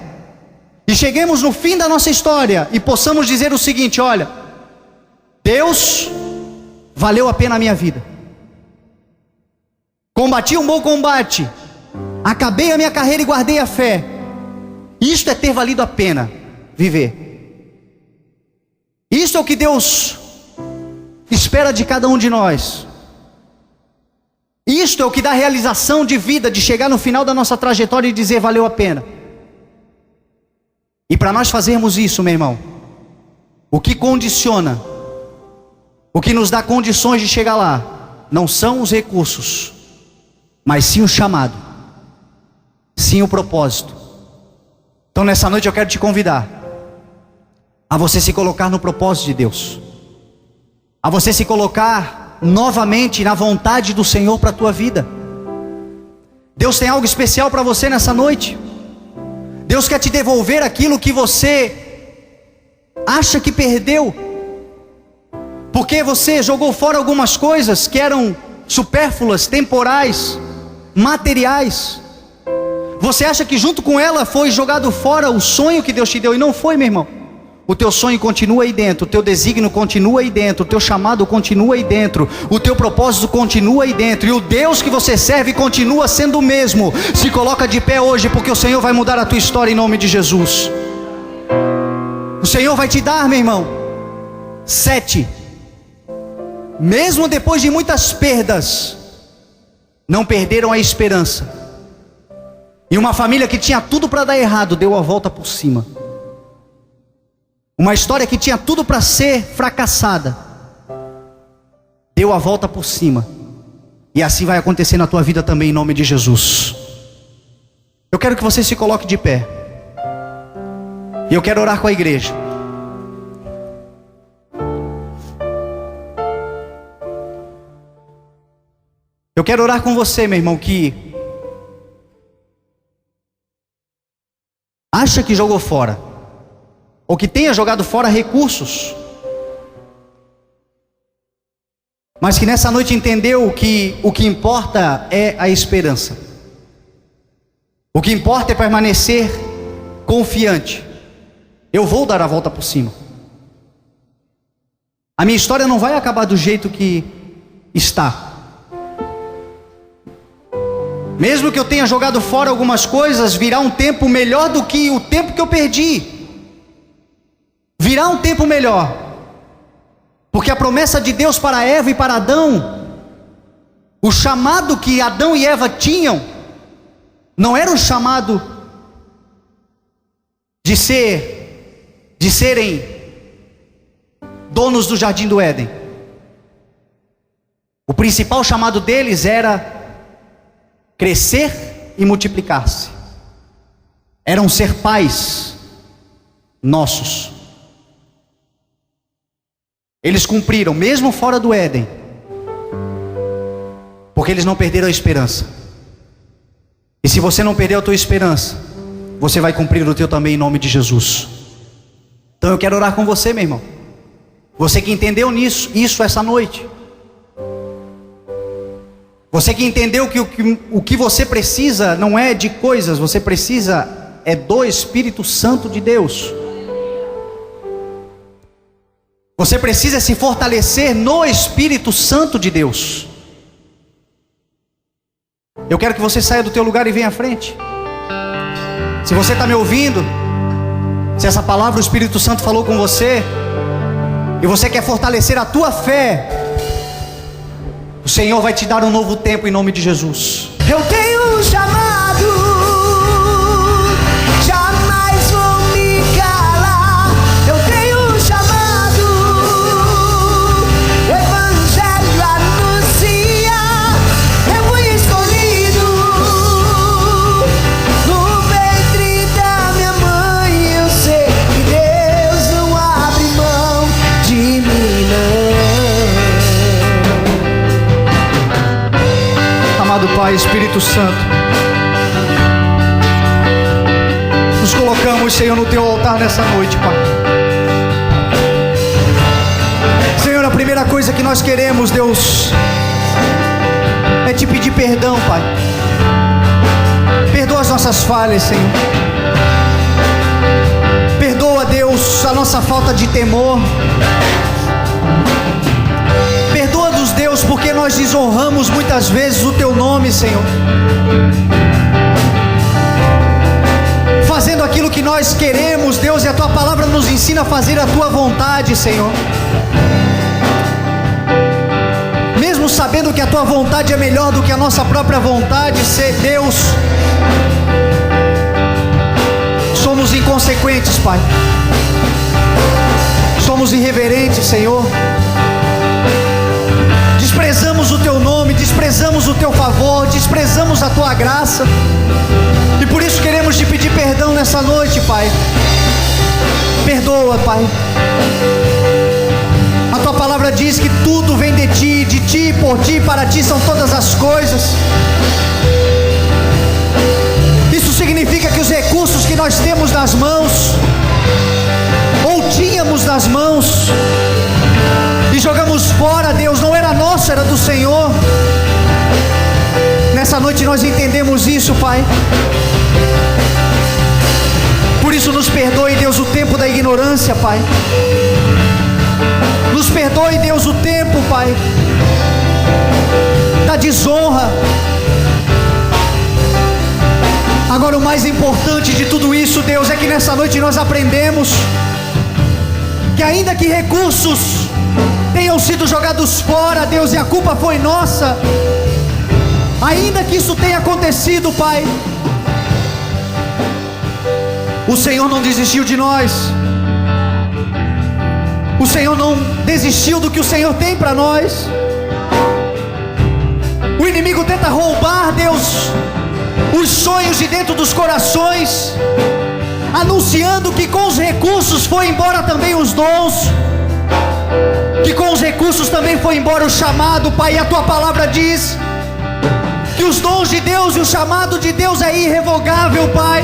e cheguemos no fim da nossa história e possamos dizer o seguinte: olha, Deus, valeu a pena a minha vida. Combati um bom combate, acabei a minha carreira e guardei a fé. Isto é ter valido a pena viver. Isto é o que Deus espera de cada um de nós. Isto é o que dá realização de vida, de chegar no final da nossa trajetória e dizer valeu a pena. E para nós fazermos isso, meu irmão, o que condiciona, o que nos dá condições de chegar lá, não são os recursos, mas sim o chamado, sim o propósito. Então nessa noite eu quero te convidar a você se colocar no propósito de Deus, a você se colocar novamente na vontade do Senhor para a tua vida. Deus tem algo especial para você nessa noite. Deus quer te devolver aquilo que você acha que perdeu, porque você jogou fora algumas coisas que eram supérfluas, temporais, materiais. Você acha que junto com ela foi jogado fora o sonho que Deus te deu, e não foi, meu irmão. O teu sonho continua aí dentro, o teu desígnio continua aí dentro, o teu chamado continua aí dentro, o teu propósito continua aí dentro, e o Deus que você serve continua sendo o mesmo. Se coloca de pé hoje, porque o Senhor vai mudar a tua história em nome de Jesus. O Senhor vai te dar, meu irmão, 7. Mesmo depois de muitas perdas, não perderam a esperança. E uma família que tinha tudo para dar errado, deu a volta por cima. Uma história que tinha tudo para ser fracassada, deu a volta por cima. E assim vai acontecer na tua vida também, em nome de Jesus. Eu quero que você se coloque de pé, e eu quero orar com a igreja. Eu quero orar com você, meu irmão, que acha que jogou fora, ou que tenha jogado fora recursos, mas que nessa noite entendeu que o que importa é a esperança. O que importa é permanecer confiante. Eu vou dar a volta por cima. A minha história não vai acabar do jeito que está. Mesmo que eu tenha jogado fora algumas coisas, virá um tempo melhor do que o tempo que eu perdi. Virá um tempo melhor, porque a promessa de Deus para Eva e para Adão, o chamado que Adão e Eva tinham, não era o chamado de serem donos do jardim do Éden. O principal chamado deles era crescer e multiplicar-se. Eram ser pais nossos. Eles cumpriram, mesmo fora do Éden, porque eles não perderam a esperança. E se você não perdeu a tua esperança, você vai cumprir o teu também, em nome de Jesus. Então eu quero orar com você, meu irmão. Você que entendeu isso essa noite. Você que entendeu que o que você precisa não é de coisas, você precisa é do Espírito Santo de Deus. Você precisa se fortalecer no Espírito Santo de Deus. Eu quero que você saia do teu lugar e venha à frente. Se você está me ouvindo, se essa palavra o Espírito Santo falou com você, e você quer fortalecer a tua fé, o Senhor vai te dar um novo tempo em nome de Jesus. Eu tenho um chamado, jamais vou me calar. Eu tenho um chamado, o Evangelho anuncia. Eu fui escolhido no ventre da minha mãe. Eu sei que Deus não abre mão de mim, não. Amado Pai, Espírito Santo, nos colocamos, Senhor, no teu altar nessa noite, Pai. Senhor, a primeira coisa que nós queremos, Deus, é te pedir perdão, Pai. Perdoa as nossas falhas, Senhor. Perdoa, Deus, a nossa falta de temor. Perdoa-nos, Deus, porque nós desonramos muitas vezes o teu nome, Senhor, fazendo aquilo que nós queremos, Deus, e a tua palavra nos ensina a fazer a tua vontade, Senhor. Mesmo sabendo que a tua vontade é melhor do que a nossa própria vontade, Deus, somos inconsequentes, Pai. Somos irreverentes, Senhor. Desprezamos o teu nome, desprezamos o teu favor, desprezamos a tua graça. E por isso queremos te pedir perdão nessa noite, Pai. Perdoa, Pai. A tua palavra diz que tudo vem de ti, por ti, para ti são todas as coisas. Isso significa que os recursos que nós temos nas mãos, ou tínhamos nas mãos e jogamos fora, Deus, não era nosso, era do Senhor. Nessa noite nós entendemos isso, Pai. Por isso nos perdoe, Deus, o tempo da ignorância, Pai. Nos perdoe, Deus, o tempo, Pai, da desonra. Agora o mais importante de tudo isso, Deus, é que nessa noite nós aprendemos que ainda que recursos tenham sido jogados fora, Deus, e a culpa foi nossa, ainda que isso tenha acontecido, Pai, o Senhor não desistiu de nós. O Senhor não desistiu do que o Senhor tem para nós. O inimigo tenta roubar, Deus, os sonhos de dentro dos corações, anunciando que com os recursos foi embora também os dons, que com os recursos também foi embora o chamado, Pai. E a Tua palavra diz que os dons de Deus e o chamado de Deus é irrevogável, Pai.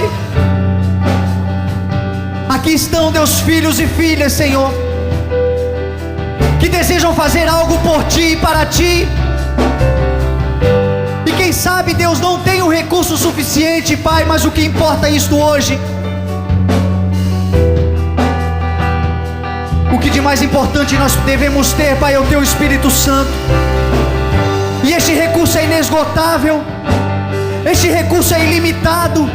Aqui estão, Deus, filhos e filhas, Senhor, que desejam fazer algo por Ti e para Ti, e quem sabe, Deus, não tem o recurso suficiente, Pai, mas o que importa é isto hoje. O que de mais importante nós devemos ter, Pai, é o Teu Espírito Santo. E este recurso é inesgotável, este recurso é ilimitado.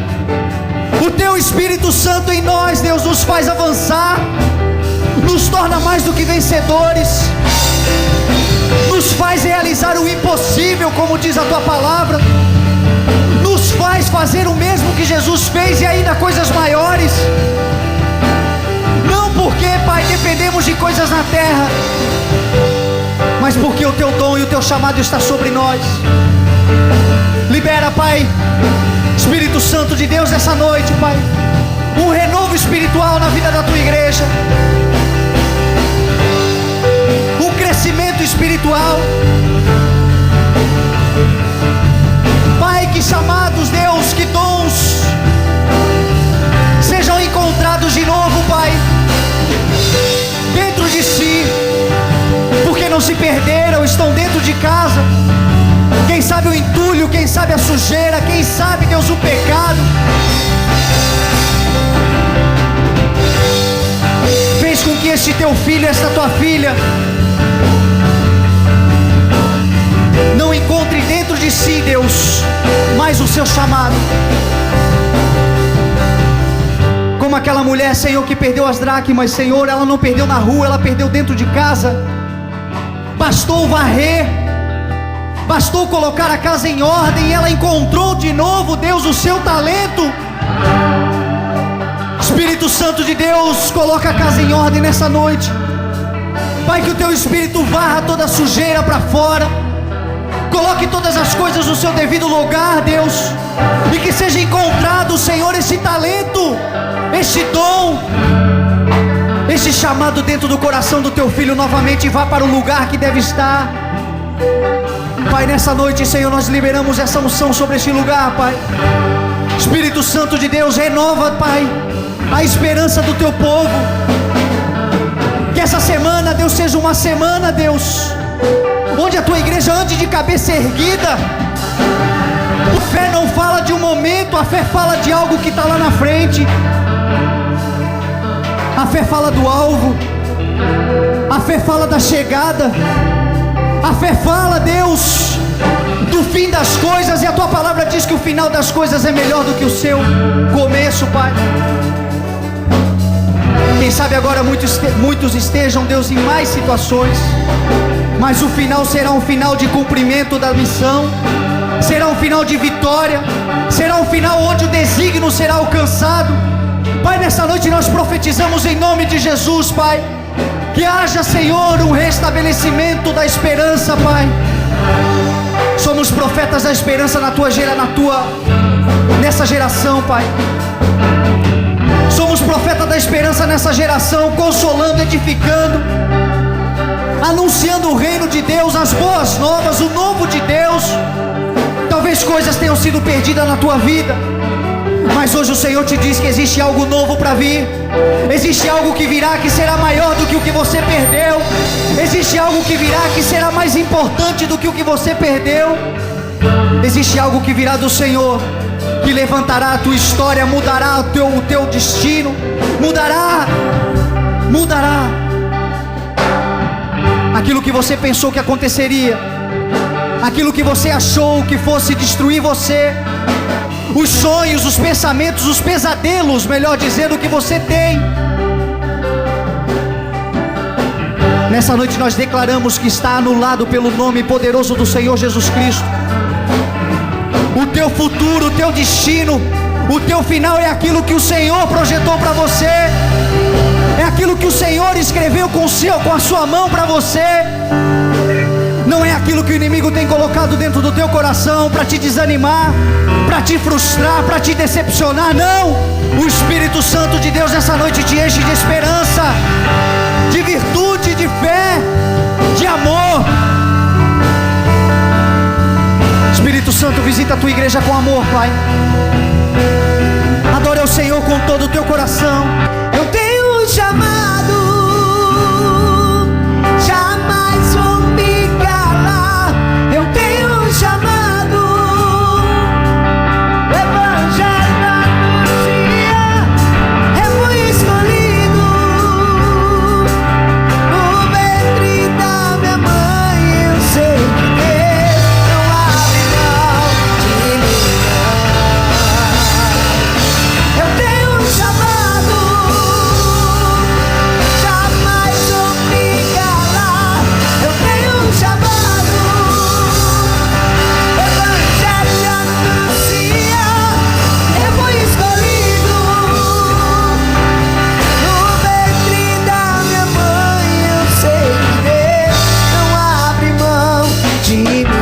O Teu Espírito Santo em nós, Deus, nos faz avançar, nos torna mais do que vencedores, nos faz realizar o impossível, como diz a Tua palavra, nos faz fazer o mesmo que Jesus fez e ainda coisas maiores. Não porque, Pai, dependemos de coisas na terra, mas porque o Teu dom e o Teu chamado está sobre nós. Libera, Pai, Espírito Santo de Deus, essa noite, Pai, um renovo espiritual na vida da Tua igreja, um crescimento espiritual, Pai, que chamados, Deus, que dons sejam encontrados de novo, Pai, dentro de si, porque não se perderam, estão dentro de casa. Quem sabe o entulho, quem sabe a sujeira, quem sabe, Deus, o pecado fez com que este Teu filho, esta Tua filha, não encontre dentro de si, Deus, mais o seu chamado. Como aquela mulher, Senhor, que perdeu as dracmas, Senhor, ela não perdeu na rua, ela perdeu dentro de casa. Bastou varrer, bastou colocar a casa em ordem e ela encontrou de novo, Deus, o seu talento. Espírito Santo de Deus, coloca a casa em ordem nessa noite, Pai, que o Teu Espírito varra toda a sujeira para fora, coloque todas as coisas no seu devido lugar, Deus, e que seja encontrado, Senhor, esse talento, este dom, este chamado dentro do coração do Teu filho novamente, e vá para o lugar que deve estar. Pai, nessa noite, Senhor, nós liberamos essa unção sobre este lugar, Pai. Espírito Santo de Deus, renova, Pai, a esperança do Teu povo. Que essa semana, Deus, seja uma semana, Deus, onde a Tua igreja ande de cabeça erguida. A fé não fala de um momento, a fé fala de algo que está lá na frente. A fé fala do alvo, a fé fala da chegada, a fé fala, Deus, do fim das coisas. E a Tua palavra diz que o final das coisas é melhor do que o seu começo, Pai. Quem sabe agora muitos estejam, Deus, em mais situações, mas o final será um final de cumprimento da missão, será um final de vitória, será um final onde o desígnio será alcançado. Pai, nessa noite nós profetizamos em nome de Jesus, Pai, que haja, Senhor, um restabelecimento da esperança, Pai. Somos profetas da esperança nessa geração, Pai. Somos profetas da esperança nessa geração, consolando, edificando, anunciando o reino de Deus, as boas novas, o novo de Deus. Talvez coisas tenham sido perdidas na tua vida, Mas hoje o Senhor te diz que existe algo novo para vir. Existe algo que virá que será maior do que o que você perdeu. Existe algo que virá que será mais importante do que o que você perdeu. Existe algo que virá do Senhor, que levantará a tua história, mudará o teu destino. Mudará aquilo que você pensou que aconteceria, aquilo que você achou que fosse destruir você, os sonhos, os pensamentos, os pesadelos, melhor dizendo, que você tem. Nessa noite nós declaramos que está anulado pelo nome poderoso do Senhor Jesus Cristo. O teu futuro, o teu destino, o teu final é aquilo que o Senhor projetou para você. É aquilo que o Senhor escreveu com a sua mão para você. Não é aquilo que o inimigo tem colocado dentro do teu coração para te desanimar, para te frustrar, para te decepcionar. Não! O Espírito Santo de Deus essa noite te enche de esperança, de virtude, de fé, de amor. Espírito Santo, visita a tua igreja com amor, Pai. Adore ao Senhor com todo o teu coração. Eu tenho um chamado, jamais vou me calar. Eu tenho um chamado, o evangelho anuncia. Eu fui escolhido no ventre da minha mãe. Eu sei que Deus não abre mão de mim. Eu tenho um chamado, jamais vou me calar. Eu tenho um chamado, o evangelho anuncia. Eu fui escolhido no ventre da minha mãe. Eu sei que Deus não abre mão de mim, não.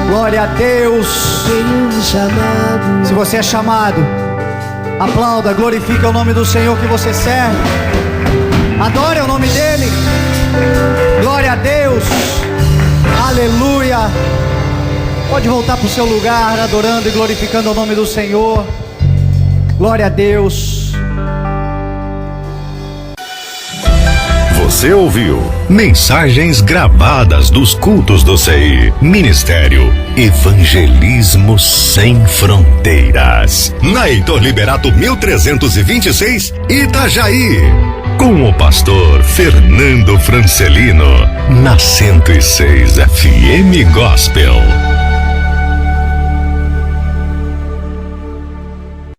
Glória a Deus. Tenho um chamado. Se você é chamado, aplauda, glorifica o nome do Senhor que você serve. Adore o nome dEle. Glória a Deus. Aleluia. Pode voltar para o seu lugar, adorando e glorificando o nome do Senhor. Glória a Deus. Você ouviu mensagens gravadas dos cultos do CI. Ministério Evangelismo Sem Fronteiras. Na Heitor Liberato 1326, Itajaí. Com o pastor Fernando Francelino. Na 106 FM Gospel.